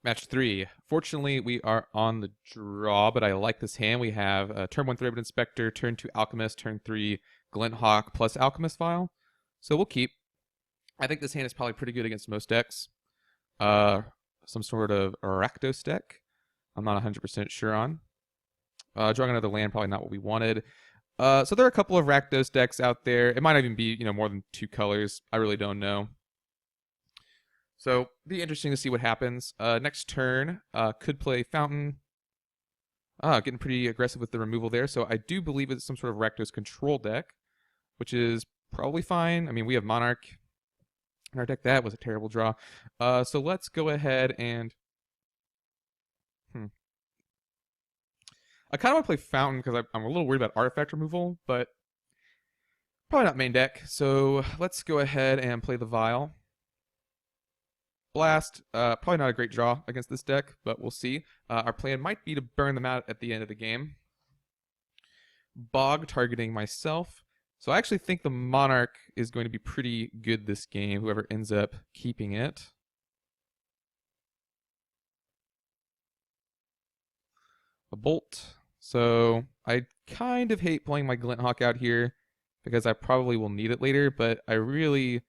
Match 3. Fortunately, we are on the draw, but I like this hand. We have turn 1 Threaded Inspector, turn 2 Alchemist, turn 3 Glint Hawk plus Alchemist Vial. So we'll keep. I think this hand is probably pretty good against most decks. Uh, some sort of Rakdos deck. I'm not 100% sure on. Drawing another land, probably not what we wanted. So there are a couple of Rakdos decks out there. It might even be, more than 2 colors. I really don't know. So be interesting to see what happens. Next turn, could play Fountain. Getting pretty aggressive with the removal there. So I do believe it's some sort of Rakdos control deck, which is probably fine. I mean, we have Monarch in our deck. That was a terrible draw. So let's go ahead and... I kind of want to play Fountain because I'm a little worried about artifact removal, but probably not main deck. So let's go ahead and play the Vial. Blast, probably not a great draw against this deck, but we'll see. Our plan might be to burn them out at the end of the game. Bog targeting myself. So I actually think the Monarch is going to be pretty good this game, whoever ends up keeping it. A Bolt. So I kind of hate playing my Glint Hawk out here because I probably will need it later, but I really...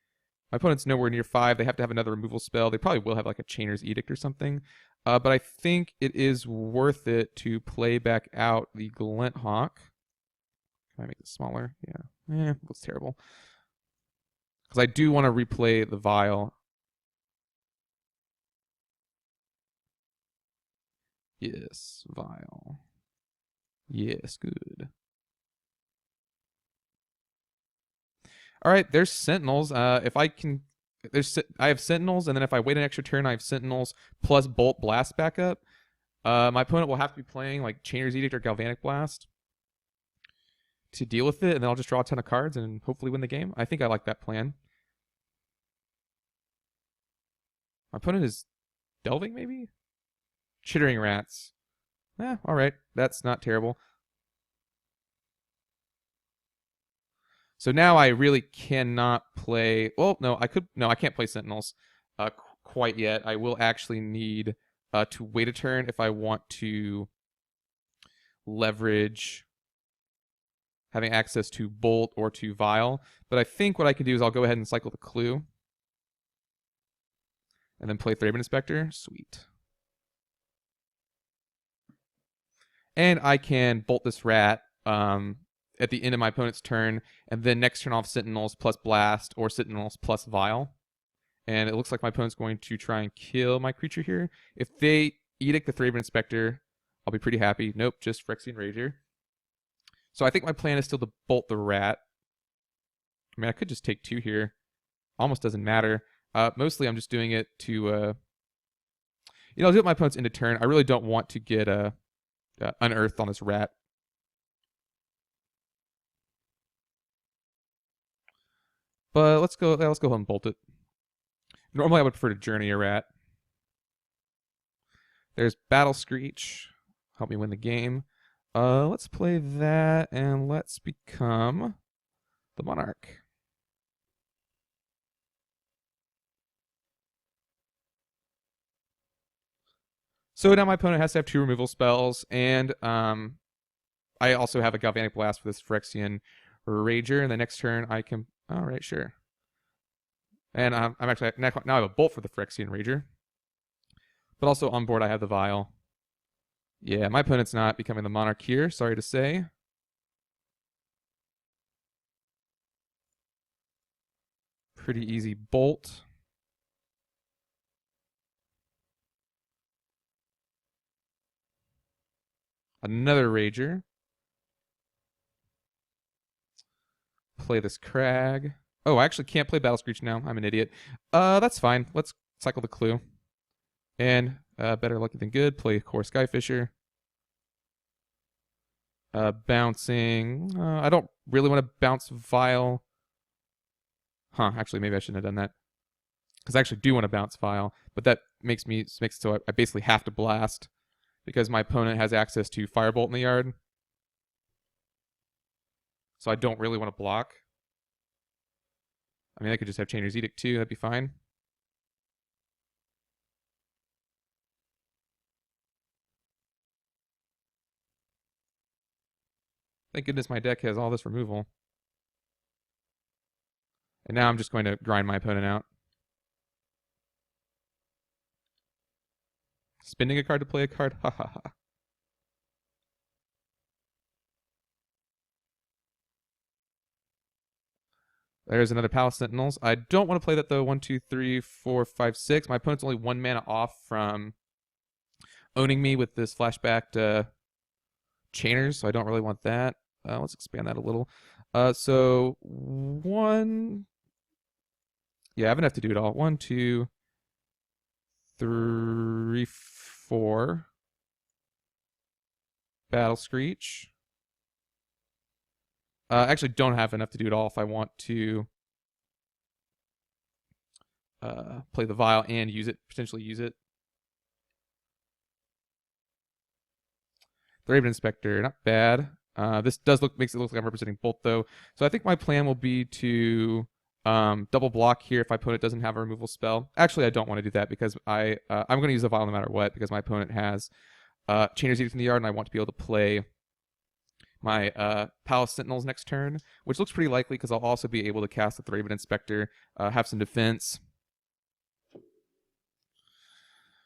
My opponent's nowhere near 5. They have to have another removal spell. They probably will have like a Chainer's Edict or something. But I think it is worth it to play back out the Glint Hawk. Can I make this smaller? Yeah. That's terrible. Because I do want to replay the Vial. Yes, Vial. Yes, good. All right, there's Sentinels. If I can, I have Sentinels, and then if I wait an extra turn, I have Sentinels plus Bolt Blast backup. My opponent will have to be playing like Chainer's Edict or Galvanic Blast to deal with it, and then I'll just draw a ton of cards and hopefully win the game. I think I like that plan. My opponent is Delving, maybe? Chittering Rats. All right, that's not terrible. So now I really cannot play. Well, no, I could. No, I can't play Sentinels quite yet. I will actually need to wait a turn if I want to leverage having access to Bolt or to Vial. But I think what I can do is I'll go ahead and cycle the Clue. And then play Thraben Inspector. Sweet. And I can Bolt this rat at the end of my opponent's turn, and then next turn off Sentinels plus Blast or Sentinels plus Vial. And it looks like my opponent's going to try and kill my creature here. If they Edict the Thraben Inspector, I'll be pretty happy. Nope, just Phyrexian Rager. So I think my plan is still to Bolt the rat. I mean, I could just take 2 here. Almost doesn't matter. Mostly I'm just doing it to... I'll do it my opponent's end of turn. I really don't want to get unearthed on this rat. But let's go ahead and bolt it. Normally I would prefer to journey a rat. There's Battle Screech. Help me win the game. Let's play that and let's become the Monarch. So now my opponent has to have 2 removal spells, and I also have a Galvanic Blast for this Phyrexian Rager, and the next turn I can... All right, sure. And I'm actually... Now I have a Bolt for the Phyrexian Rager. But also on board I have the Vial. Yeah, my opponent's not becoming the Monarch here, sorry to say. Pretty easy Bolt. Another Rager. Play this Crag. Oh, I actually can't play Battle Screech now. I'm an idiot. That's fine. Let's cycle the Clue. And better lucky than good. Play Core Skyfisher. Bouncing. I don't really want to bounce Vial. Actually, maybe I shouldn't have done that. Because I actually do want to bounce Vial. But that makes it so I basically have to blast. Because my opponent has access to Firebolt in the yard. So I don't really want to block. I mean, I could just have Chainer's Edict too. That'd be fine. Thank goodness my deck has all this removal. And now I'm just going to grind my opponent out. Spending a card to play a card? Ha ha ha. There's another Palace Sentinels. I don't want to play that though. 1, 2, 3, 4, 5, 6. My opponent's only 1 mana off from owning me with this flashbacked chainers, so I don't really want that. Let's expand that a little. So 1. Yeah, I have enough to do it all. 1, 2, 3, 4. Battle Screech. Actually, don't have enough to do it all if I want to play the Vial and use it, potentially use it. The Raven Inspector, not bad. This makes it look like I'm representing Bolt though. So I think my plan will be to double block here if my opponent doesn't have a removal spell. Actually, I don't want to do that because I'm going to use the Vial no matter what because my opponent has Chainer's Edict in the yard and I want to be able to play my Palace Sentinels next turn, which looks pretty likely because I'll also be able to cast with the Raven Inspector, have some defense.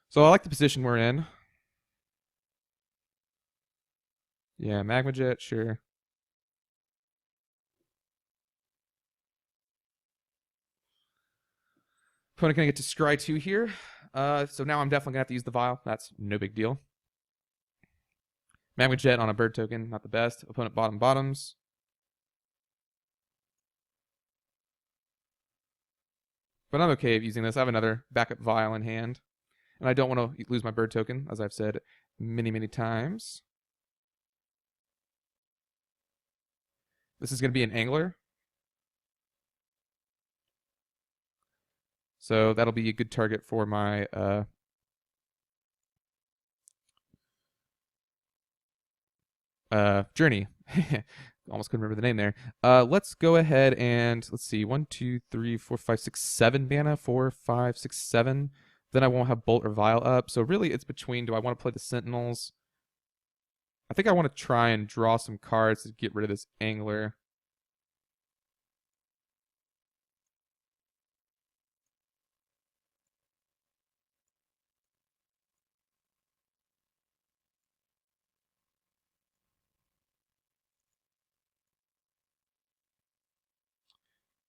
So I like the position we're in. Yeah, Magma Jet, sure. Opponent gonna get to scry 2 here. So now I'm definitely gonna have to use the Vial. That's no big deal. Magma Jet on a bird token, not the best. Opponent bottoms. But I'm okay with using this. I have another backup Vial in hand. And I don't want to lose my bird token, as I've said many, many times. This is going to be an angler. So that'll be a good target for my journey. Almost couldn't remember the name there. Let's go ahead and let's see. 1, 2, 3, 4, 5, 6, 7 mana. 4, 5, 6, 7. Then I won't have Bolt or Vial up. So really it's between, do I want to play the Sentinels? I think I want to try and draw some cards to get rid of this angler.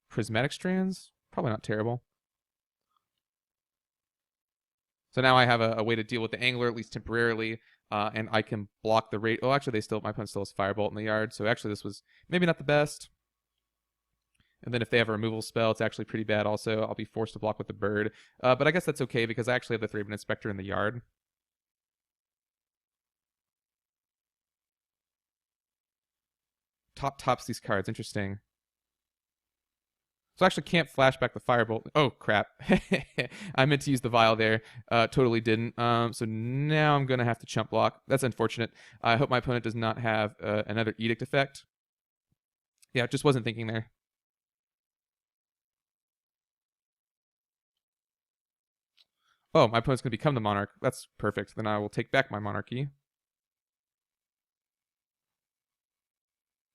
Prismatic Strands? Probably not terrible. So now I have a way to deal with the angler, at least temporarily, and I can block the rate. Oh, actually, my opponent still has Firebolt in the yard, so actually this was maybe not the best. And then if they have a removal spell, it's actually pretty bad also. I'll be forced to block with the bird. But I guess that's okay because I actually have the Raven Inspector in the yard. Tops these cards. Interesting. So I actually can't flashback the Firebolt. Oh, crap. I meant to use the Vial there. Totally didn't. So now I'm going to have to chump block. That's unfortunate. I hope my opponent does not have another Edict effect. Yeah, just wasn't thinking there. Oh, my opponent's going to become the Monarch. That's perfect. Then I will take back my Monarchy.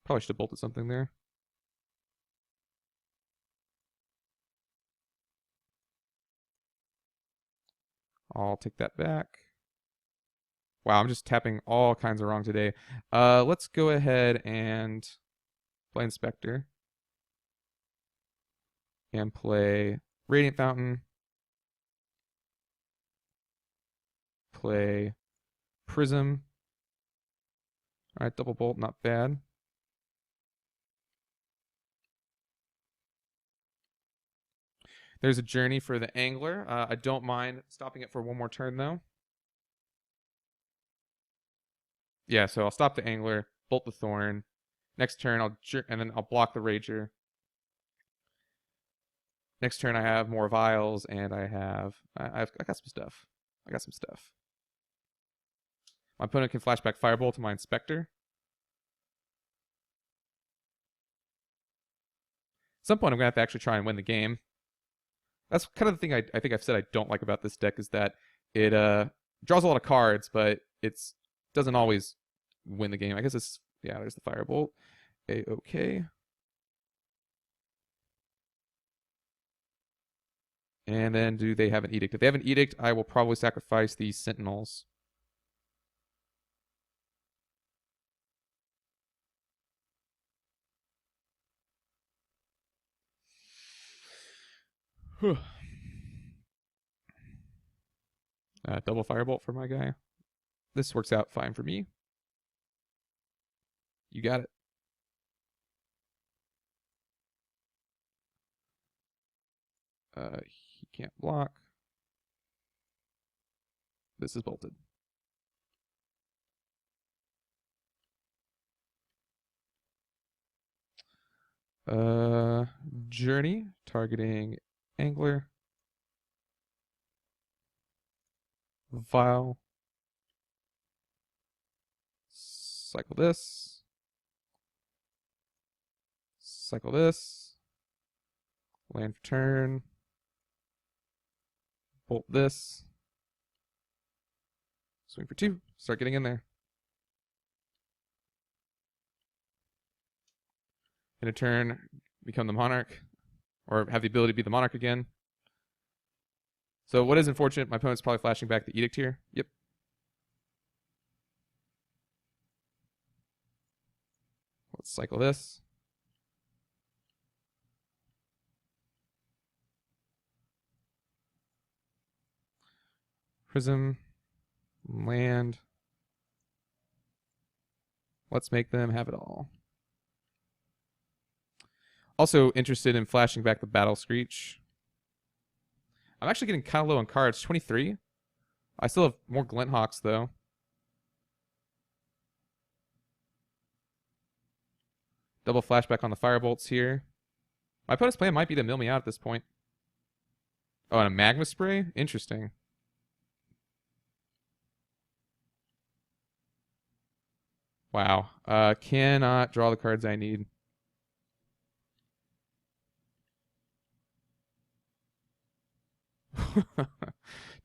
Probably should have bolted something there. I'll take that back. Wow, I'm just tapping all kinds of wrong today. Let's go ahead and play Inspector. And play Radiant Fountain. Play Prism. Alright, double bolt, not bad. There's a journey for the angler. I don't mind stopping it for one more turn though. Yeah, so I'll stop the angler, bolt the thorn. Next turn and then I'll block the rager. Next turn I have more vials and I got some stuff. I got some stuff. My opponent can flashback Firebolt to my Inspector. At some point I'm gonna have to actually try and win the game. That's kind of the thing I think I've said I don't like about this deck is that it draws a lot of cards, but it doesn't always win the game. I guess it's Yeah, there's the firebolt. A-okay. And then do they have an edict? If they have an edict, I will probably sacrifice the sentinels. Double firebolt for my guy. This works out fine for me. You got it. He can't block. This is bolted. Journey, targeting angler. Vial. Cycle this. Cycle this. Land for turn. Bolt this. Swing for 2. Start getting in there. In a turn, become the Monarch. Or have the ability to be the Monarch again. So what is unfortunate, my opponent's probably flashing back the Edict here. Yep. Let's cycle this. Prism. Land. Let's make them have it all. Also interested in flashing back the Battle Screech. I'm actually getting kind of low on cards. 23. I still have more Glinthawks, though. Double flashback on the Firebolts here. My opponent's plan might be to mill me out at this point. Oh, and a Magma Spray? Interesting. Wow. Cannot draw the cards I need.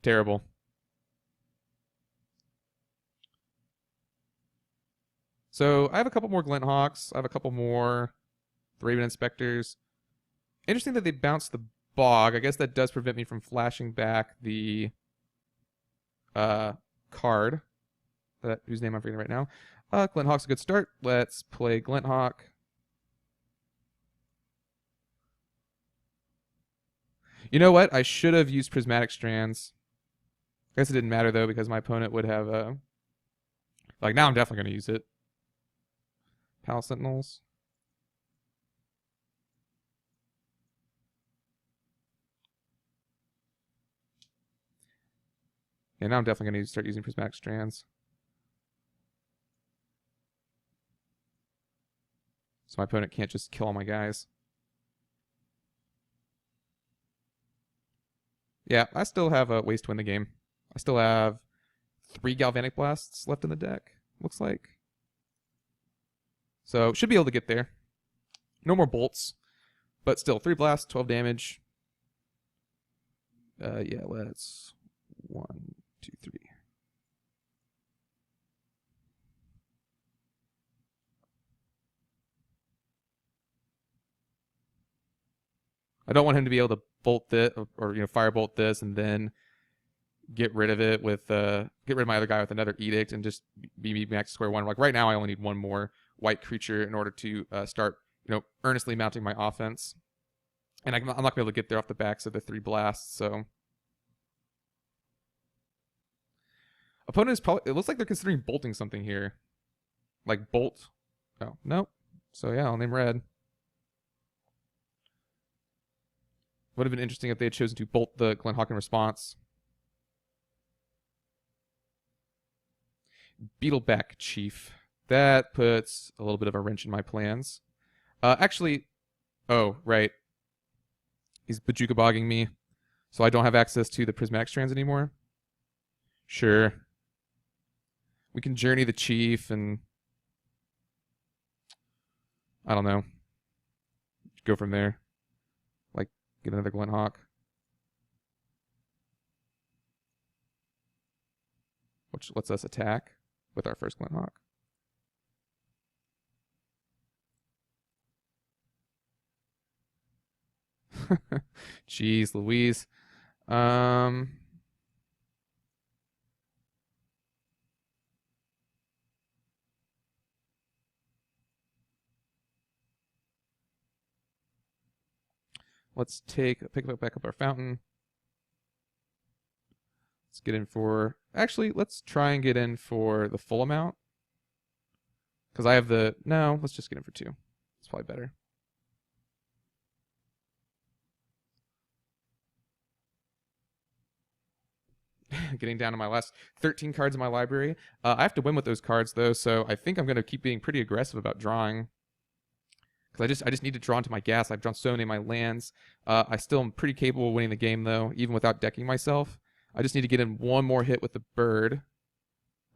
Terrible. So I have a couple more Glinthawks. I have a couple more Raven Inspectors. Interesting that they bounced the Bog. I guess that does prevent me from flashing back the card. Whose name I'm forgetting right now. Glinthawk's a good start. Let's play Glinthawk. You know what? I should have used Prismatic Strands. I guess it didn't matter, though, because my opponent would have... like, now I'm definitely going to use it. Palace Sentinels. Yeah, now I'm definitely going to start using Prismatic Strands. So my opponent can't just kill all my guys. Yeah, I still have ways to win the game. I still have 3 Galvanic Blasts left in the deck, looks like. So, should be able to get there. No more bolts, but still, 3 blasts, 12 damage. Yeah, let's... 1, 2, 3. I don't want him to be able to bolt this, or firebolt this, and then get rid of it with get rid of my other guy with another edict and just be back to square one. Like right now, I only need one more white creature in order to start earnestly mounting my offense, and I'm not gonna be able to get there off the backs of the 3 blasts. So opponent is probably, it looks like they're considering bolting something here, like bolt. Oh no, so yeah, I'll name red. Would have been interesting if they had chosen to bolt the Glinthawk in response. Beetleback Chief. That puts a little bit of a wrench in my plans. Actually, oh, right. He's Bajuka-bogging me, so I don't have access to the Prismatic Strands anymore. Sure. We can Journey the Chief and... I don't know. Go from there. Like, get another Glinthawk. Which lets us attack with our first Glinthawk. Jeez Louise. Um, let's pick back up our fountain. Let's get in for, actually, let's try and get in for the full amount. Because I have no, let's just get in for 2. It's probably better. Getting down to my last 13 cards in my library. I have to win with those cards, though, so I think I'm going to keep being pretty aggressive about drawing. Because I just need to draw into my gas. I've drawn so many of my lands. I still am pretty capable of winning the game, though, even without decking myself. I just need to get in one more hit with the bird.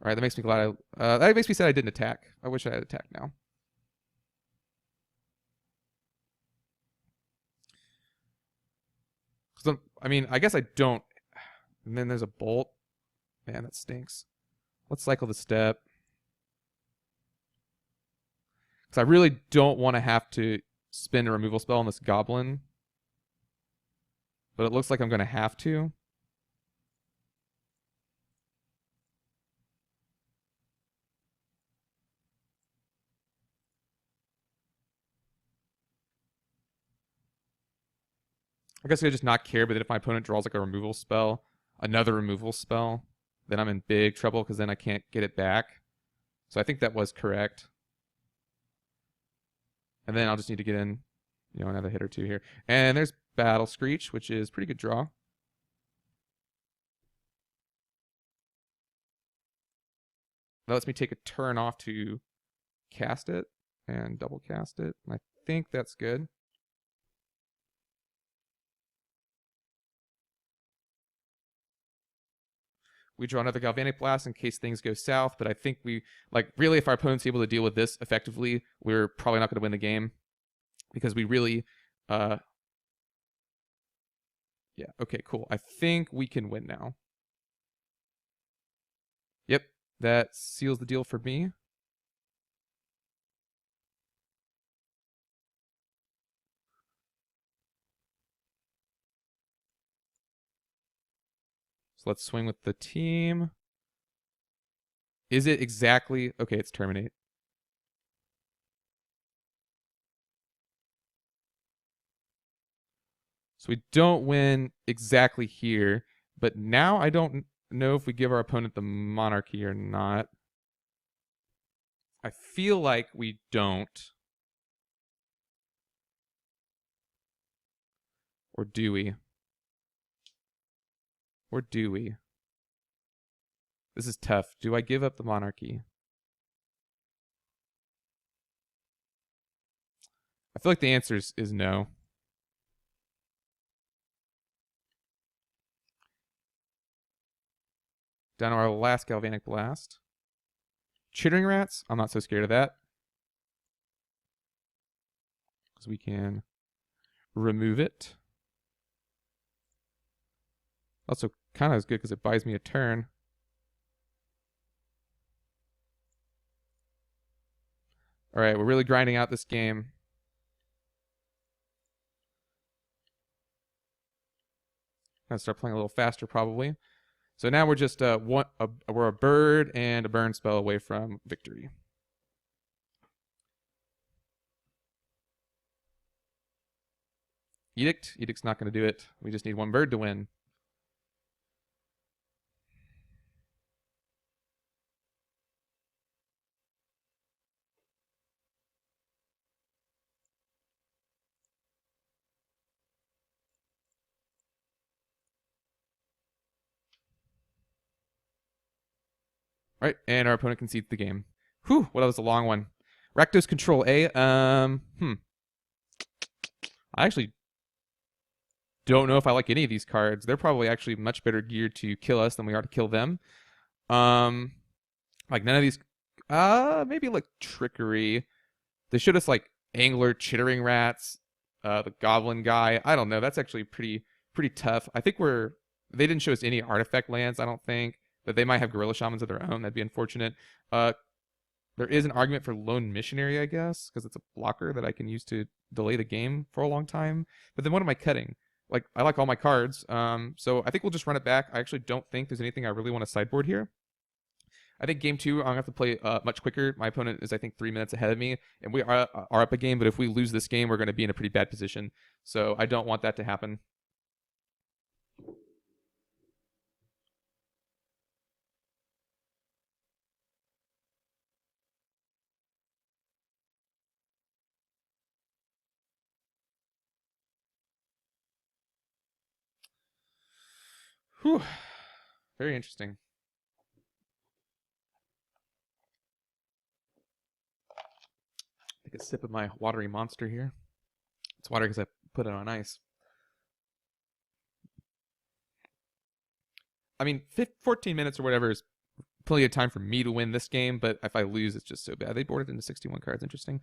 All right, that makes me glad that makes me sad I didn't attack. I wish I had attacked now. I mean, I guess I don't. And then there's a bolt. Man, that stinks. Let's cycle the step. Because I really don't want to have to spend a removal spell on this goblin. But it looks like I'm going to have to. I guess I could just not care, but then if my opponent draws like a removal spell, another removal spell, then I'm in big trouble because then I can't get it back. So I think that was correct. And then I'll just need to get in, another hit or 2 here. And there's Battle Screech, which is pretty good draw. That lets me take a turn off to cast it and double cast it. And I think that's good. We draw another Galvanic Blast in case things go south, but I think really, if our opponent's able to deal with this effectively, we're probably not going to win the game. Because we really, yeah, okay, cool. I think we can win now. Yep, that seals the deal for me. So let's swing with the team. Is it exactly... Okay, it's terminate. So we don't win exactly here, but now I don't know if we give our opponent the monarchy or not. I feel like we don't. Or do we? Or do we? This is tough. Do I give up the monarchy? I feel like the answer is no. Down to our last Galvanic Blast. Chittering Rats? I'm not so scared of that. Because we can remove it. Also, kind of is good because it buys me a turn. All right, we're really grinding out this game. Gonna start playing a little faster, probably. So now we're just we're a bird and a burn spell away from victory. Edict? Edict's not going to do it. We just need one bird to win. All right, and our opponent concedes the game. Whew, well, that was a long one. Rakdos Control A. I actually don't know if I like any of these cards. They're probably actually much better geared to kill us than we are to kill them. Like none of these. Maybe like Trickery. They showed us like Angler, Chittering Rats, the Goblin guy. I don't know. That's actually pretty tough. I think they didn't show us any artifact lands. I don't think. But they might have Gorilla Shamans of their own. That'd be unfortunate. There is an argument for Lone Missionary, I guess, because it's a blocker that I can use to delay the game for a long time. But then what am I cutting? Like, I like all my cards, so I think we'll just run it back. I actually don't think there's anything I really want to sideboard here. I think game 2, I'm going to have to play much quicker. My opponent is, I think, 3 minutes ahead of me, and we are up a game, but if we lose this game, we're going to be in a pretty bad position. So I don't want that to happen. Whew. Very interesting. Take a sip of my watery monster here. It's water because I put it on ice. I mean, 14 minutes or whatever is plenty of time for me to win this game, but if I lose, it's just so bad. They boarded into 61 cards. Interesting.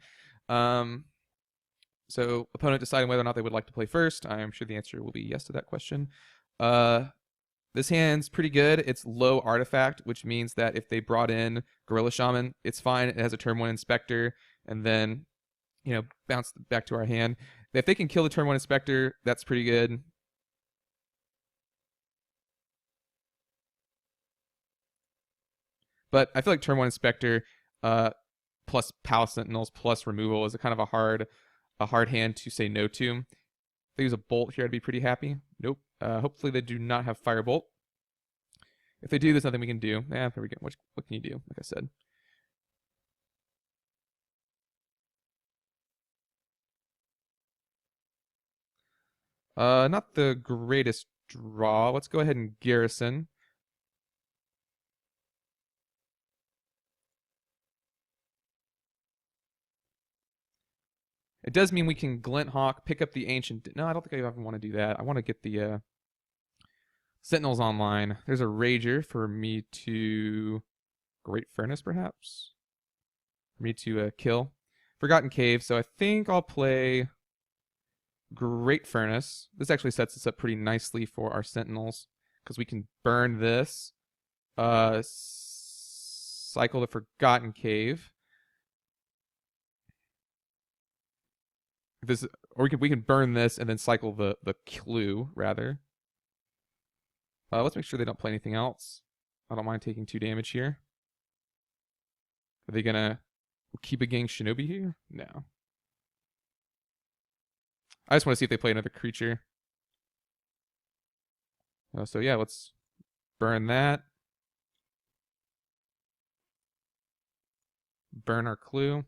So opponent deciding whether or not they would like to play first. I'm sure the answer will be yes to that question. This hand's pretty good. It's low artifact, which means that if they brought in Gorilla Shaman, it's fine. It has a turn 1 Inspector, and then, you know, bounce back to our hand. If they can kill the turn 1 Inspector, that's pretty good. But I feel like turn 1 Inspector plus Palace Sentinels plus removal is a kind of a hard hand to say no to. If they use a Bolt here, I'd be pretty happy. Nope. Hopefully they do not have Firebolt. If they do, there's nothing we can do. There we go. What can you do? Like I said. Not the greatest draw. Let's go ahead and Garrison. It does mean we can Glint Hawk, pick up the Ancient. No, I don't think I even want to do that. I want to get the Sentinels online. There's a Rager for me to Great Furnace, perhaps? For me to kill. Forgotten Cave, so I think I'll play Great Furnace. This actually sets us up pretty nicely for our Sentinels, because we can burn this, cycle the Forgotten Cave. This, or we can burn this and then cycle the clue rather. Let's make sure they don't play anything else. I don't mind taking 2 damage here. Are they gonna keep a gang Shinobi here? No. I just want to see if they play another creature. So yeah, let's burn that. Burn our clue.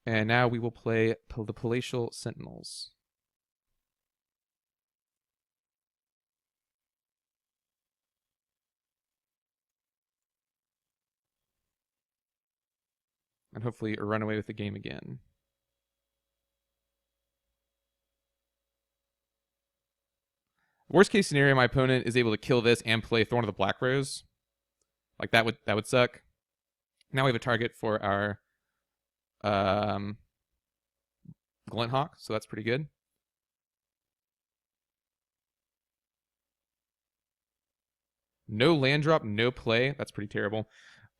And now we will play the Palatial Sentinels. And hopefully run away with the game again. Worst case scenario, my opponent is able to kill this and play Thorn of the Black Rose. Like that would suck. Now we have a target for our Glint Hawk, so that's pretty good. No land drop, no play. That's pretty terrible.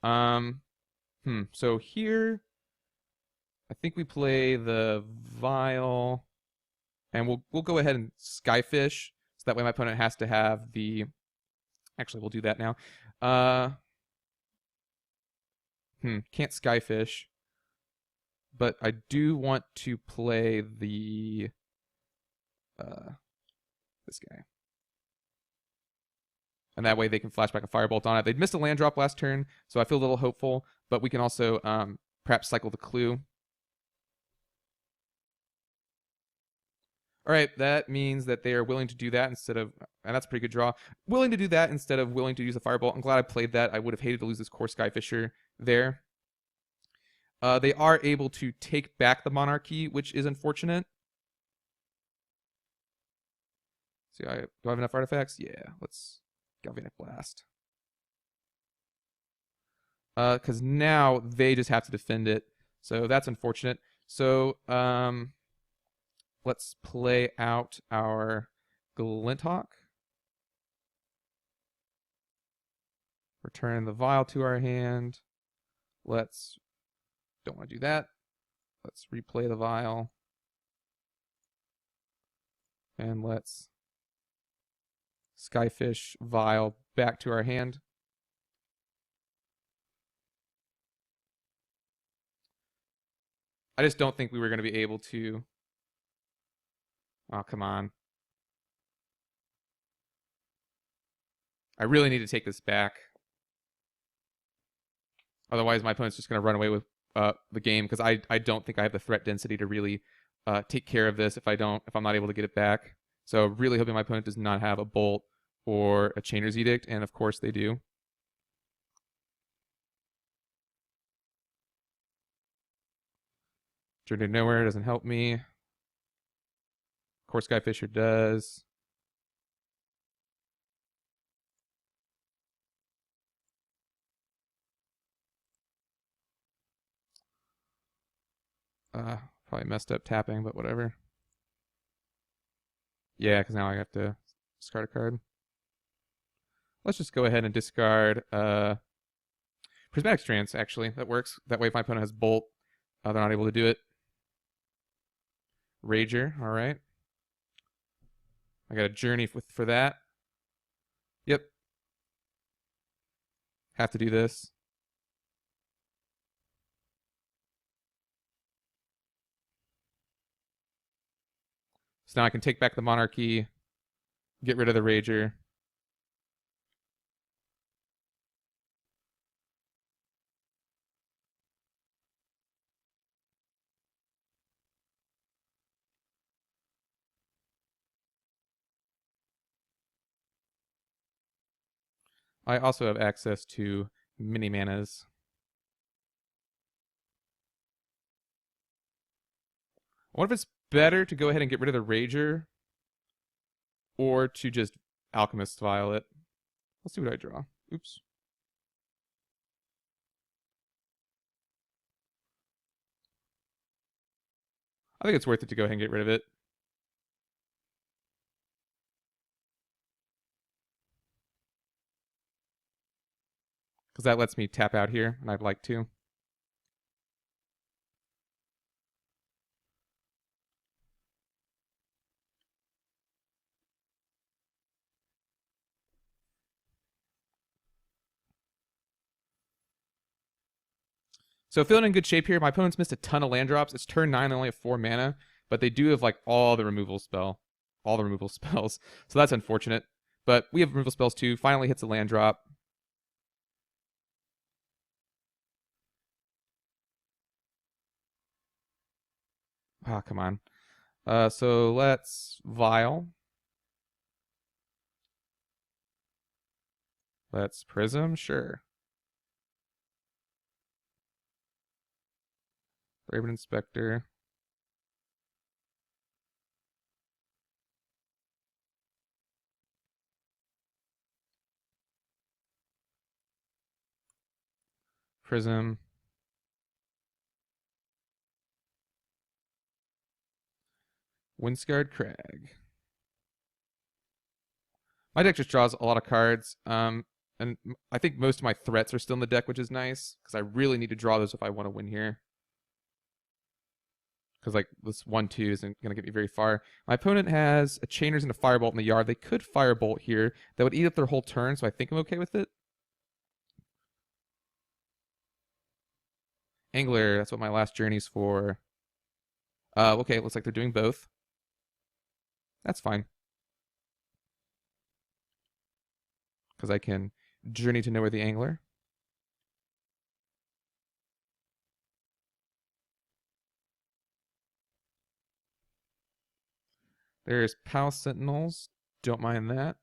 So here, I think we play the Vial, and we'll go ahead and Skyfish, so that way my opponent has to have the. Actually, we'll do that now. Can't Skyfish, but I do want to play the this guy. And that way they can flashback a Firebolt on it. They'd missed a land drop last turn, so I feel a little hopeful, but we can also perhaps cycle the clue. All right, that means that they are willing to do that instead of, and that's a pretty good draw, willing to do that instead of willing to use a Firebolt. I'm glad I played that. I would have hated to lose this core Skyfisher there. They are able to take back the Monarchy, which is unfortunate. See, do I have enough artifacts? Yeah, let's Galvanic Blast. Because now they just have to defend it. So that's unfortunate. So let's play out our Glint Hawk. Return the vial to our hand. Don't want to do that. Let's replay the vial. And let's Skyfish vial back to our hand. I just don't think we were going to be able to. Oh, come on. I really need to take this back. Otherwise, my opponent's just going to run away with the game because I don't think I have the threat density to really take care of this if I'm not able to get it back. So really hoping my opponent does not have a Bolt or a Chainer's Edict, and of course they do. Journey to Nowhere doesn't help me. Of course Skyfisher does. Probably messed up tapping, but whatever. Yeah, because now I have to discard a card. Let's just go ahead and discard Prismatic Strands, actually. That works. That way if my opponent has Bolt, they're not able to do it. Rager, alright. I got a Journey for that. Yep. Have to do this. So now I can take back the Monarchy, get rid of the Rager. I also have access to mini manas. I wonder if it's better to go ahead and get rid of the Rager or to just Alchemist Violet. Let's see what I draw. Oops. I think it's worth it to go ahead and get rid of it. Because that lets me tap out here, and I'd like to. So feeling in good shape here. My opponent's missed a ton of land drops. It's turn 9, they only have 4 mana, but they do have like all the removal spells. So that's unfortunate. But we have removal spells too. Finally hits a land drop. Ah, come on. So let's Vial. Let's Prism, sure. Raven Inspector. Prism. Windscarred Crag. My deck just draws a lot of cards, and I think most of my threats are still in the deck, which is nice, because I really need to draw those if I want to win here. Because like this 1/2 isn't going to get me very far. My opponent has a Chainers and a Firebolt in the yard. They could Firebolt here. That would eat up their whole turn, so I think I'm okay with it. Angler, that's what my last journey's for. Okay, looks like they're doing both. That's fine. Because I can Journey to Nowhere the Angler. There's Pal Sentinels. Don't mind that.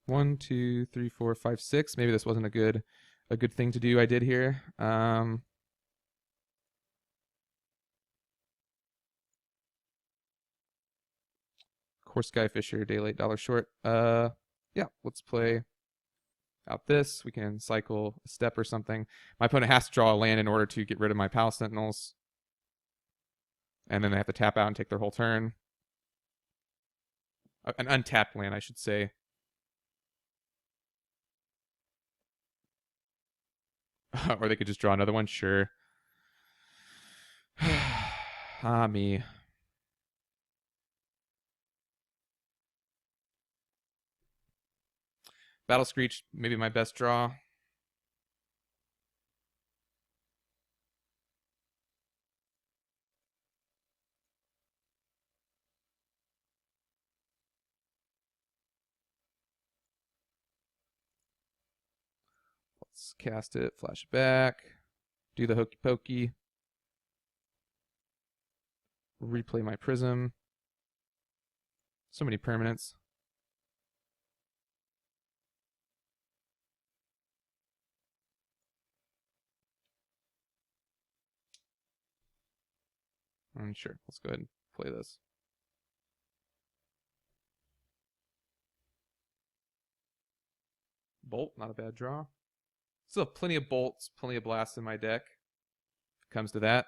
One, two, three, four, five, six. Maybe this wasn't a good thing to do. I did here. Of course, Skyfisher, day late, dollar short. Yeah, let's play out this. We can cycle a step or something. My opponent has to draw a land in order to get rid of my Pal Sentinels. And then they have to tap out and take their whole turn. An untapped land, I should say. Or they could just draw another one, sure. Ah, me. Battle Screech, maybe my best draw. Let's cast it, flash it back, do the hokey pokey, replay my prism. So many permanents. Sure, let's go ahead and play this. Bolt, not a bad draw. Still have plenty of bolts, plenty of blasts in my deck. If it comes to that.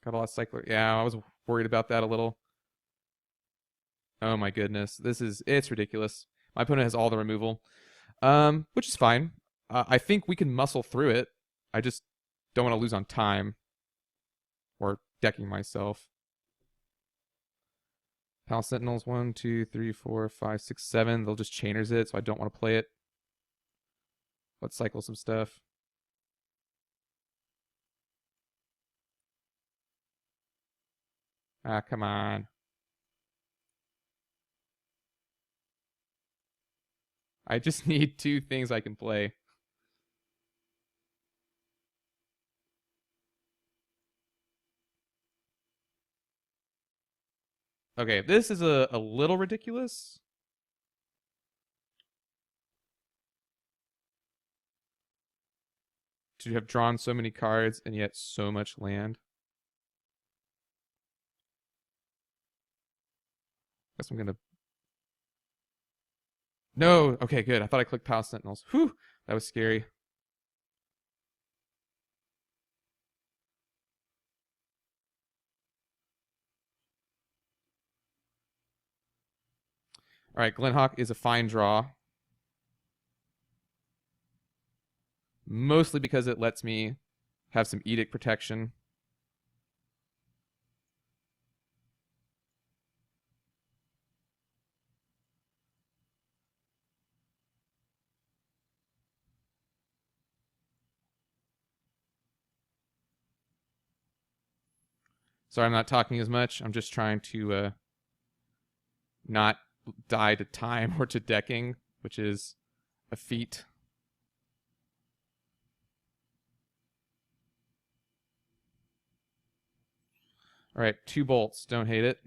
Got a lot of cycler. Yeah, I was worried about that a little. Oh my goodness, it's ridiculous. My opponent has all the removal, which is fine. I think we can muscle through it. I just don't want to lose on time or decking myself. Palace Sentinels, 1, 2, 3, 4, 5, 6, 7. They'll just chainers it, so I don't want to play it. Let's cycle some stuff. Ah, come on. I just need 2 things I can play. Okay, this is a little ridiculous. To have drawn so many cards and yet so much land. Guess I'm gonna... No! Okay, good. I thought I clicked Palace Sentinels. Whew! That was scary. Alright, Glenhawk is a fine draw. Mostly because it lets me have some Edict protection. Sorry, I'm not talking as much. I'm just trying to not die to time or to decking, which is a feat. All right, 2 bolts. Don't hate it.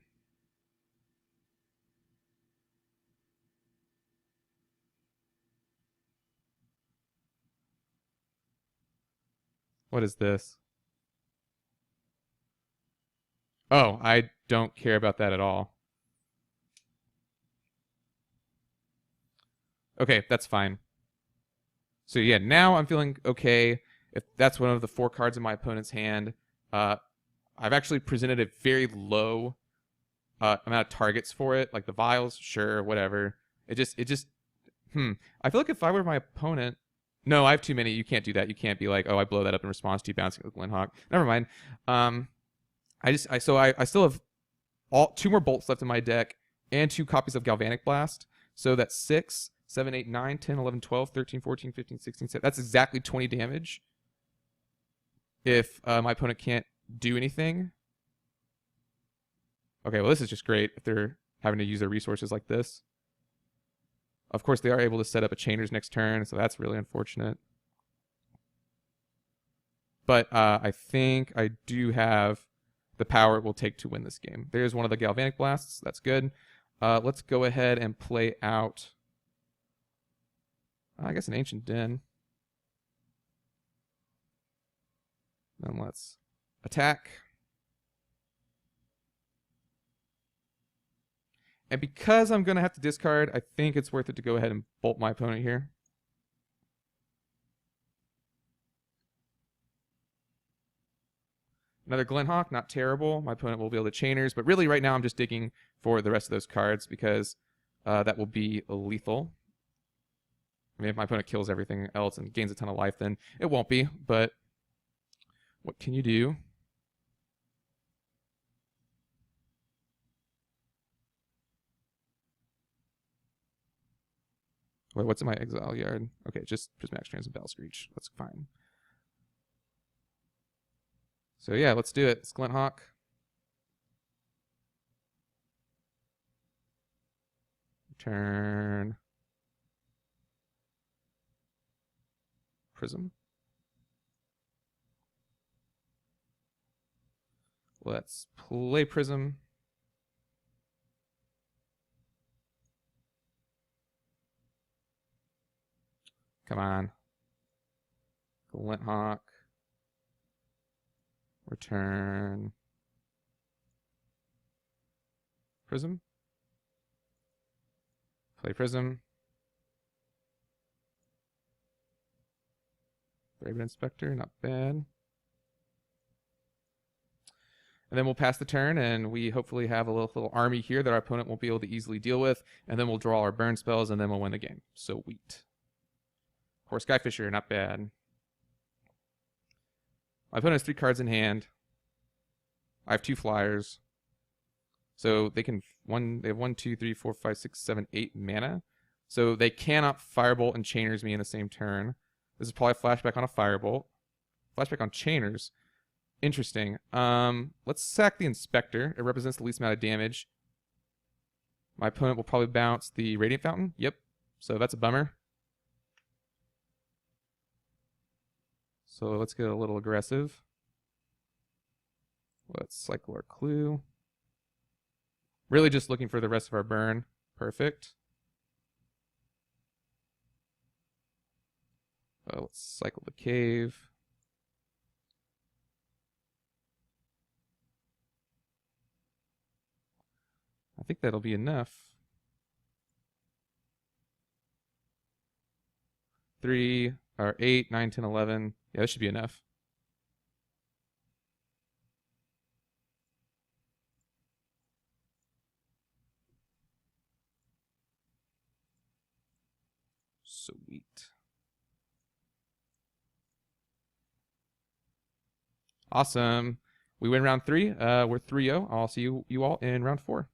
What is this? Oh, I don't care about that at all. Okay, that's fine. So yeah, now I'm feeling okay. If that's one of the 4 cards in my opponent's hand, I've actually presented a very low amount of targets for it, like the vials, sure, whatever. It just, I feel like if I were my opponent, no, I have too many. You can't do that. You can't be like, oh, I blow that up in response to you bouncing with Glenhawk. Never mind. I still have 2 more bolts left in my deck and 2 copies of Galvanic Blast. So that's 6, 7, 8, 9, 10, 11, 12, 13, 14, 15, 16, 17. That's exactly 20 damage. If my opponent can't do anything. Okay, well, this is just great if they're having to use their resources like this. Of course, they are able to set up a Chainers next turn, so that's really unfortunate. But I think I do have the power it will take to win this game. There's one of the Galvanic Blasts. That's good. Let's go ahead and play out, I guess, an Ancient Den. Then let's attack. And because I'm going to have to discard, I think it's worth it to go ahead and bolt my opponent here. Another Glenhawk, not terrible. My opponent will be able to chainers, but really right now I'm just digging for the rest of those cards because that will be lethal. I mean, if my opponent kills everything else and gains a ton of life, then it won't be, but what can you do? Wait, what's in my exile yard? Okay, just Prismatic Strands and Battle Screech. That's fine. So yeah, let's do it. It's Glenhawk. Turn. Prism. Let's play Prism. Come on. Glenhawk. Return. Prism. Play Prism. Raven Inspector, not bad. And then we'll pass the turn, and we hopefully have a little army here that our opponent won't be able to easily deal with. And then we'll draw our burn spells, and then we'll win the game. Sweet. Poor Skyfisher, not bad. My opponent has 3 cards in hand. I have 2 flyers. So they can they have 1, 2, 3, 4, 5, 6, 7, 8 mana. So they cannot Firebolt and Chainers me in the same turn. This is probably a flashback on a Firebolt. Flashback on Chainers. Interesting. Let's sack the Inspector. It represents the least amount of damage. My opponent will probably bounce the Radiant Fountain. Yep. So that's a bummer. So let's get a little aggressive. Let's cycle our clue. Really just looking for the rest of our burn. Perfect. Let's cycle the cave. I think that'll be enough. 3 or 8, 9, 10, 11. Yeah, that should be enough. Sweet. Awesome. We win round 3. We're 3-0. I'll see you all in round 4.